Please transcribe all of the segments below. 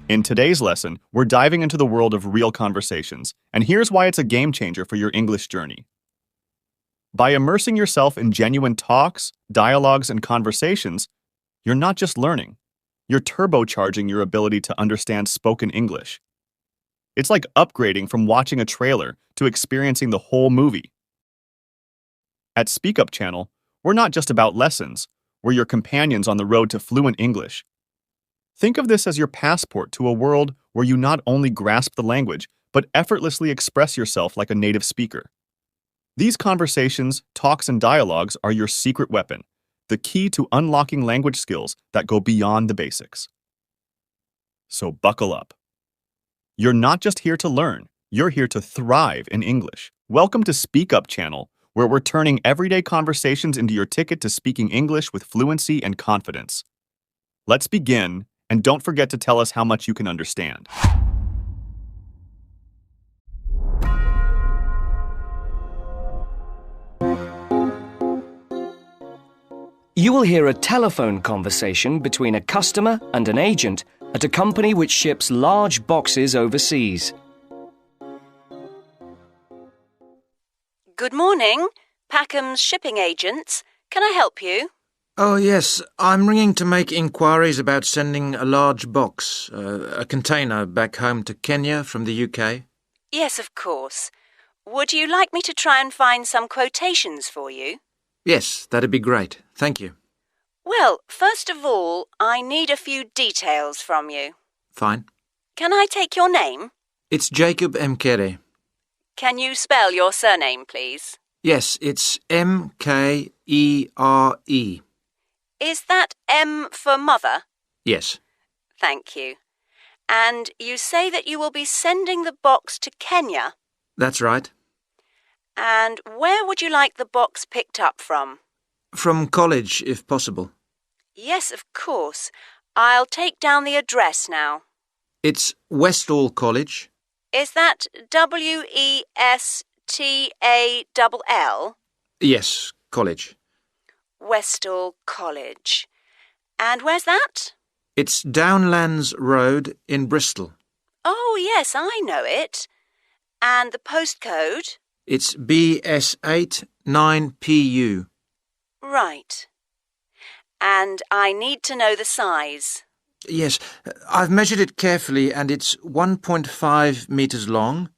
In today's lesson, we're diving into the world of real conversations, and here's why it's a game changer for your English journey. By immersing yourself in genuine talks, dialogues, and conversations, you're not just learning, you're turbocharging your ability to understand spoken English. It's like upgrading from watching a trailer to experiencing the whole movie. At Speak Up Channel, we're not just about lessons, we're your companions on the road to fluent English. Think of this as your passport to a world where you not only grasp the language, but effortlessly express yourself like a native speaker. These conversations, talks, and dialogues are your secret weapon, the key to unlocking language skills that go beyond the basics. So buckle up. You're not just here to learn, you're here to thrive in English. Welcome to Speak Up Channel, where we're turning everyday conversations into your ticket to speaking English with fluency and confidence. Let's begin, and don't forget to tell us how much you can understand. You will hear a telephone conversation between a customer and an agent at a company which ships large boxes overseas. Good morning, Packham's shipping agents. Can I help you? Oh, yes. I'm ringing to make inquiries about sending a large box, a container, back home to Kenya from the UK. Yes, of course. Would you like me to try and find some quotations for you? Yes, that'd be great. Thank you. Well, first of all, I need a few details from you. Fine. Can I take your name? It's Jacob Mkere. Can you spell your surname, please? Yes, it's Mkere. Is that M for mother? Yes. Thank you. And you say that you will be sending the box to Kenya? That's right. And where would you like the box picked up from? From college, if possible. Yes, of course. I'll take down the address now. It's Westall College. Is that Westall? Yes, college. Westall College. And where's that? It's Downlands Road in Bristol. Oh, yes, I know it. And the postcode? It's BS8 9PU. Right. And I need to know the size. Yes, I've measured it carefully and it's 1.5 metres long.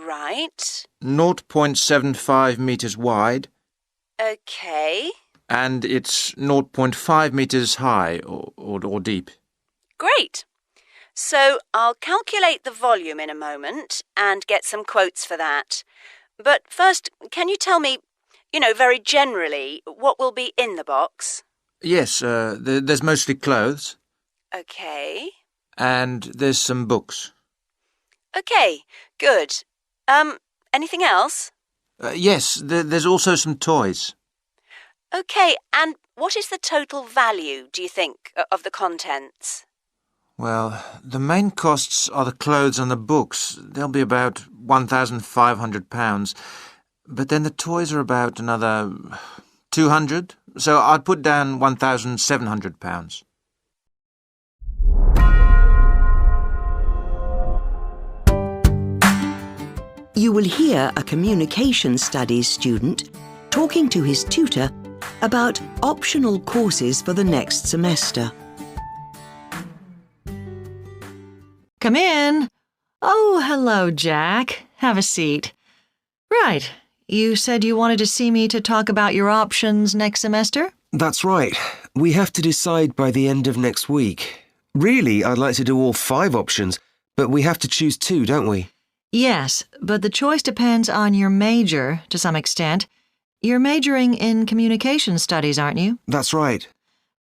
Right. 0.75 metres wide. Okay. And it's 0.5 metres high or deep. Great. So I'll calculate the volume in a moment and get some quotes for that. But first, can you tell me, very generally, what will be in the box? Yes, there's mostly clothes. Okay. And there's some books. Okay, good. Anything else? Yes, there's also some toys. Okay, and what is the total value, do you think, of the contents? Well, the main costs are the clothes and the books. They'll be about £1,500. But then the toys are about another 200. So I'd put down £1,700. You will hear a communication studies student talking to his tutor about optional courses for the next semester. Come in. Oh, hello, Jack. Have a seat. Right. You said you wanted to see me to talk about your options next semester? That's right. We have to decide by the end of next week. Really, I'd like to do all 5 options, but we have to choose 2, don't we? Yes, but the choice depends on your major, to some extent. You're majoring in communication studies, aren't you? That's right.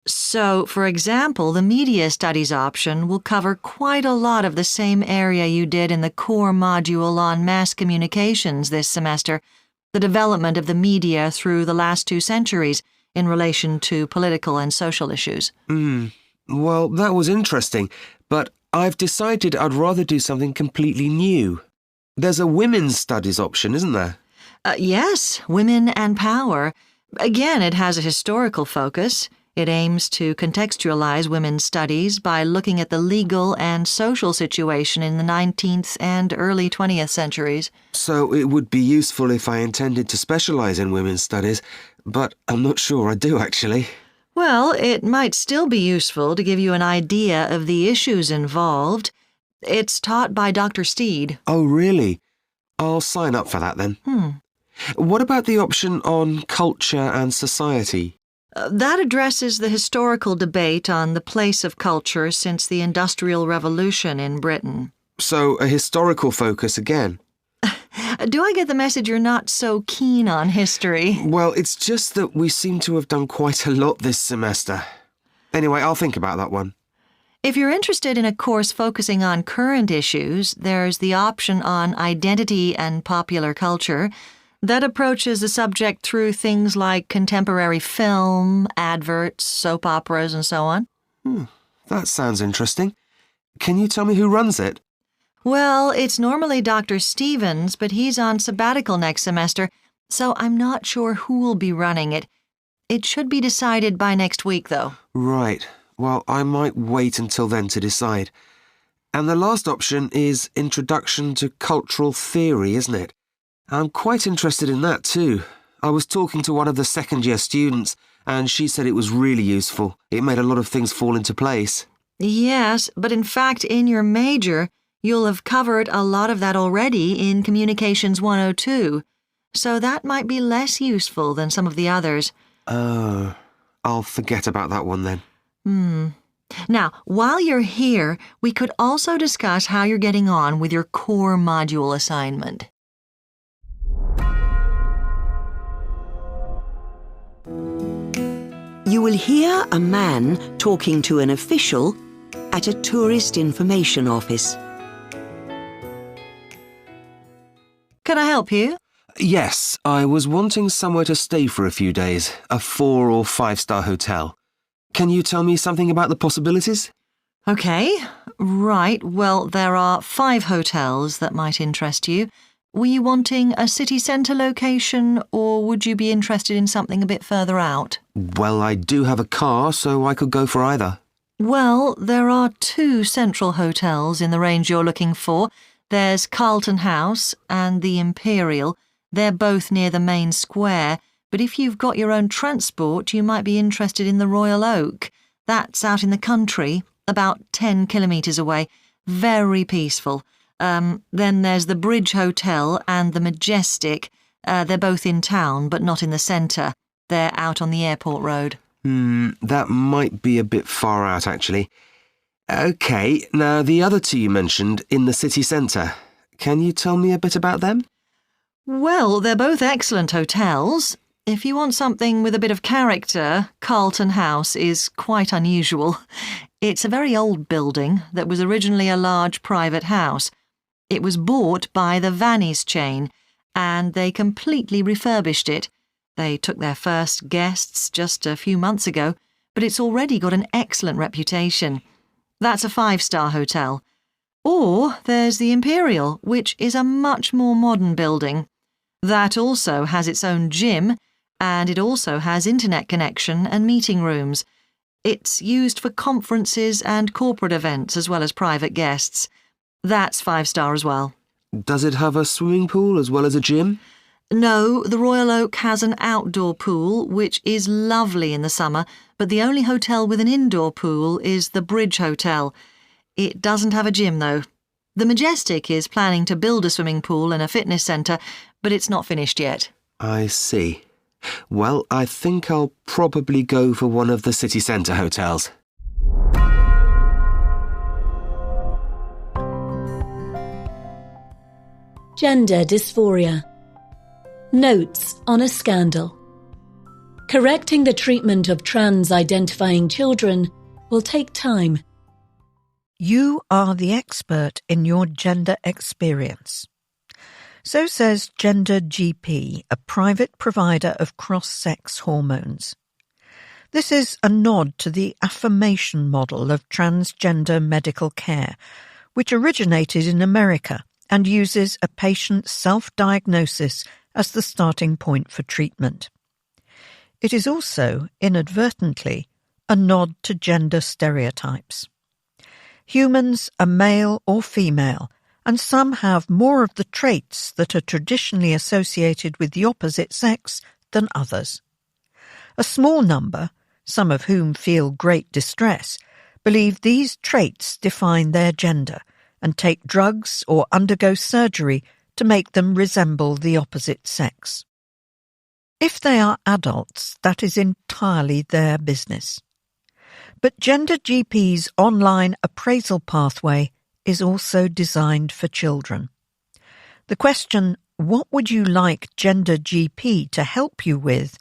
So, for example, the media studies option will cover quite a lot of the same area you did in the core module on mass communications this semester, the development of the media through the last 2 centuries in relation to political and social issues. Well, that was interesting, but I've decided I'd rather do something completely new. There's a women's studies option, isn't there? Yes, women and power. Again, it has a historical focus. It aims to contextualize women's studies by looking at the legal and social situation in the 19th and early 20th centuries. So it would be useful if I intended to specialise in women's studies, but I'm not sure I do actually. Well, it might still be useful to give you an idea of the issues involved. It's taught by Dr. Steed. Oh, really? I'll sign up for that then. What about the option on culture and society? That addresses the historical debate on the place of culture since the Industrial Revolution in Britain. So a historical focus again? Do I get the message you're not so keen on history? Well, it's just that we seem to have done quite a lot this semester. Anyway, I'll think about that one. If you're interested in a course focusing on current issues, there's the option on identity and popular culture. That approaches the subject through things like contemporary film, adverts, soap operas, and so on. That sounds interesting. Can you tell me who runs it? Well, it's normally Dr. Stevens, but he's on sabbatical next semester, so I'm not sure who will be running it. It should be decided by next week, though. Right. Well, I might wait until then to decide. And the last option is Introduction to Cultural Theory, isn't it? I'm quite interested in that too. I was talking to one of the second-year students, and she said it was really useful. It made a lot of things fall into place. Yes, but in fact, in your major, you'll have covered a lot of that already in Communications 102, so that might be less useful than some of the others. Oh, I'll forget about that one then. Now, while you're here, we could also discuss how you're getting on with your core module assignment. You will hear a man talking to an official at a tourist information office. Can I help you? Yes, I was wanting somewhere to stay for a few days, a 4- or 5-star hotel. Can you tell me something about the possibilities? Okay, right. Well, there are 5 hotels that might interest you. Were you wanting a city centre location, or would you be interested in something a bit further out? Well, I do have a car, so I could go for either. Well, there are 2 central hotels in the range you're looking for. There's Carlton House and the Imperial. They're both near the main square, but if you've got your own transport, you might be interested in the Royal Oak. That's out in the country, about 10 kilometres away. Very peaceful. Then there's the Bridge Hotel and the Majestic. They're both in town, but not in the centre. They're out on the airport road. That might be a bit far out, actually. OK, now the other 2 you mentioned in the city centre. Can you tell me a bit about them? Well, they're both excellent hotels. If you want something with a bit of character, Carlton House is quite unusual. It's a very old building that was originally a large private house. It was bought by the Vannies chain, and they completely refurbished it. They took their first guests just a few months ago, but it's already got an excellent reputation. That's a 5-star hotel. Or there's the Imperial, which is a much more modern building. That also has its own gym, and it also has internet connection and meeting rooms. It's used for conferences and corporate events as well as private guests. That's 5-star as well. Does it have a swimming pool as well as a gym? No, the Royal Oak has an outdoor pool, which is lovely in the summer, but the only hotel with an indoor pool is the Bridge Hotel. It doesn't have a gym, though. The Majestic is planning to build a swimming pool and a fitness centre, but it's not finished yet. I see. Well, I think I'll probably go for one of the city centre hotels. Gender dysphoria. Notes on a scandal. Correcting the treatment of trans-identifying children will take time. You are the expert in your gender experience. So says Gender GP, a private provider of cross-sex hormones. This is a nod to the affirmation model of transgender medical care, which originated in America and uses a patient's self-diagnosis as the starting point for treatment. It is also, inadvertently, a nod to gender stereotypes. Humans are male or female, and some have more of the traits that are traditionally associated with the opposite sex than others. A small number, some of whom feel great distress, believe these traits define their gender and take drugs or undergo surgery to make them resemble the opposite sex. If they are adults, that is entirely their business. But Gender GP's online appraisal pathway is also designed for children. The question, "What would you like Gender GP to help you with?"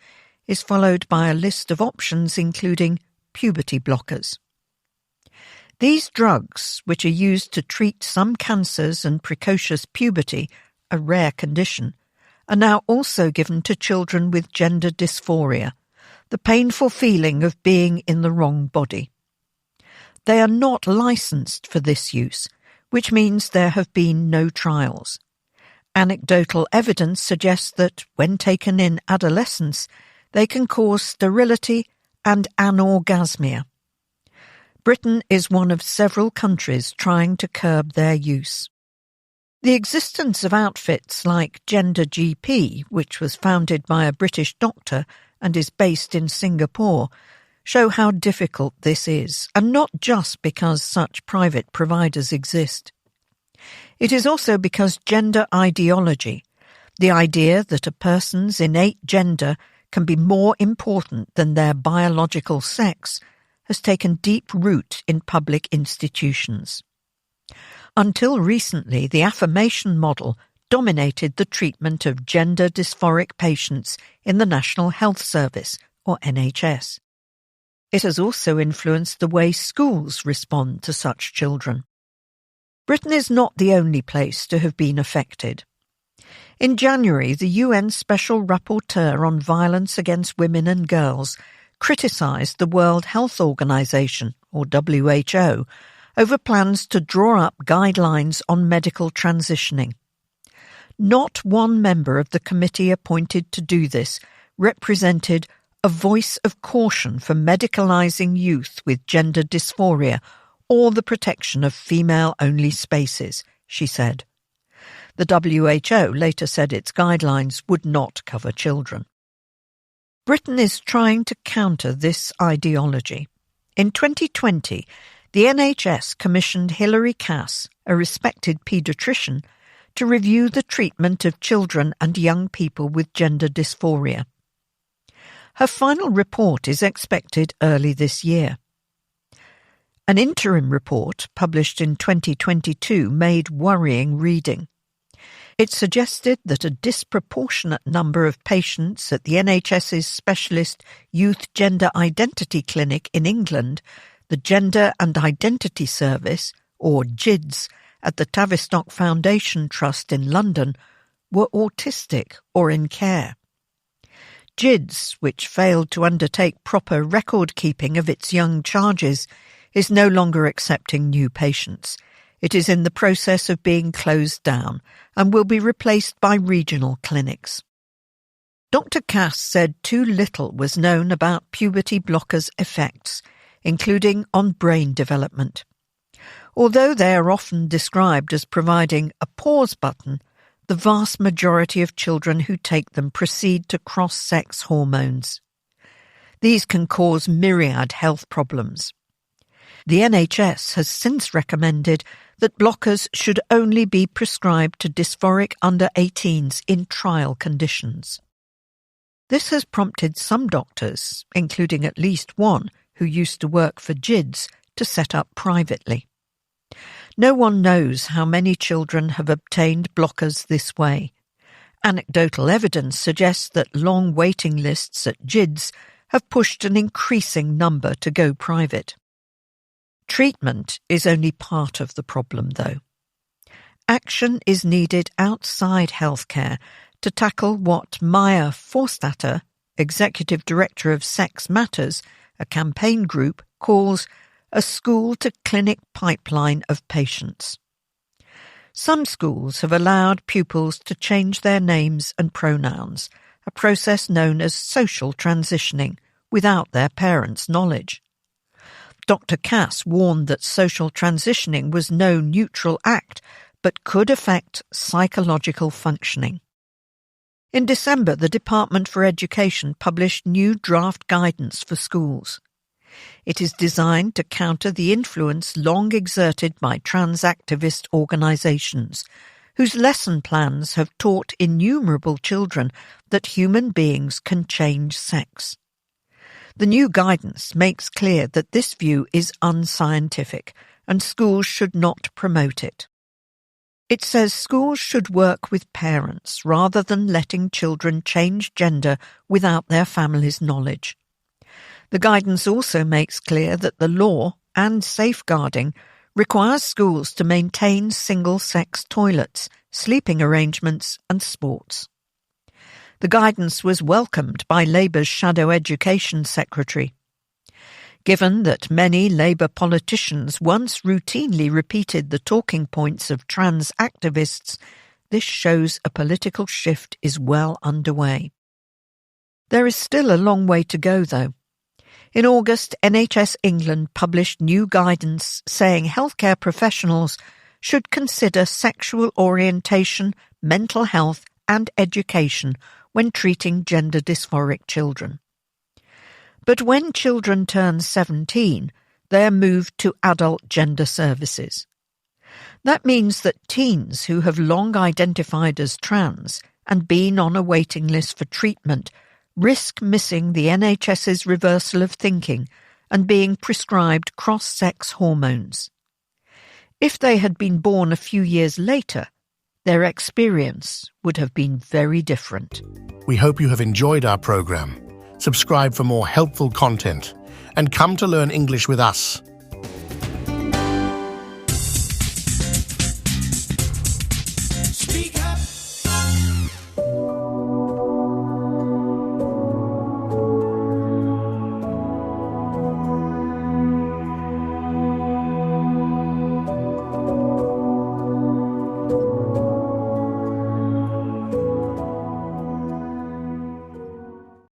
is followed by a list of options including puberty blockers. These drugs, which are used to treat some cancers and precocious puberty, a rare condition, are now also given to children with gender dysphoria, the painful feeling of being in the wrong body. They are not licensed for this use, which means there have been no trials. Anecdotal evidence suggests that, when taken in adolescence, they can cause sterility and anorgasmia. Britain is one of several countries trying to curb their use. The existence of outfits like Gender GP, which was founded by a British doctor and is based in Singapore, show how difficult this is, and not just because such private providers exist. It is also because gender ideology, the idea that a person's innate gender can be more important than their biological sex, has taken deep root in public institutions. Until recently, the affirmation model dominated the treatment of gender dysphoric patients in the National Health Service, or NHS. It has also influenced the way schools respond to such children. Britain is not the only place to have been affected. In January, the UN Special Rapporteur on Violence Against Women and Girls criticised the World Health Organization, or WHO, over plans to draw up guidelines on medical transitioning. Not one member of the committee appointed to do this represented a voice of caution for medicalising youth with gender dysphoria or the protection of female-only spaces, she said. The WHO later said its guidelines would not cover children. Britain is trying to counter this ideology. In 2020, the NHS commissioned Hilary Cass, a respected paediatrician, to review the treatment of children and young people with gender dysphoria. Her final report is expected early this year. An interim report published in 2022 made worrying reading. It suggested that a disproportionate number of patients at the NHS's specialist Youth Gender Identity Clinic in England, the Gender and Identity Service, or GIDS, at the Tavistock Foundation Trust in London, were autistic or in care. GIDS, which failed to undertake proper record-keeping of its young charges, is no longer accepting new patients. It is in the process of being closed down and will be replaced by regional clinics. Dr. Cass said too little was known about puberty blockers' effects, including on brain development. Although they are often described as providing a pause button, the vast majority of children who take them proceed to cross-sex hormones. These can cause myriad health problems. The NHS has since recommended that blockers should only be prescribed to dysphoric under-18s in trial conditions. This has prompted some doctors, including at least one who used to work for GIDS, to set up privately. No one knows how many children have obtained blockers this way. Anecdotal evidence suggests that long waiting lists at GIDS have pushed an increasing number to go private. Treatment is only part of the problem, though. Action is needed outside healthcare to tackle what Maya Forstater, Executive Director of Sex Matters, a campaign group, calls a school-to-clinic pipeline of patients. Some schools have allowed pupils to change their names and pronouns, a process known as social transitioning, without their parents' knowledge. Dr. Cass warned that social transitioning was no neutral act, but could affect psychological functioning. In December, the Department for Education published new draft guidance for schools. It is designed to counter the influence long exerted by trans activist organisations, whose lesson plans have taught innumerable children that human beings can change sex. The new guidance makes clear that this view is unscientific and schools should not promote it. It says schools should work with parents rather than letting children change gender without their family's knowledge. The guidance also makes clear that the law and safeguarding requires schools to maintain single-sex toilets, sleeping arrangements and sports. The guidance was welcomed by Labour's Shadow Education Secretary. Given that many Labour politicians once routinely repeated the talking points of trans activists, this shows a political shift is well underway. There is still a long way to go, though. In August, NHS England published new guidance saying healthcare professionals should consider sexual orientation, mental health and education when treating gender dysphoric children. But when children turn 17, they are moved to adult gender services. That means that teens who have long identified as trans and been on a waiting list for treatment risk missing the NHS's reversal of thinking and being prescribed cross-sex hormones. If they had been born a few years later, their experience would have been very different. We hope you have enjoyed our program. Subscribe for more helpful content and come to learn English with us. Speak out.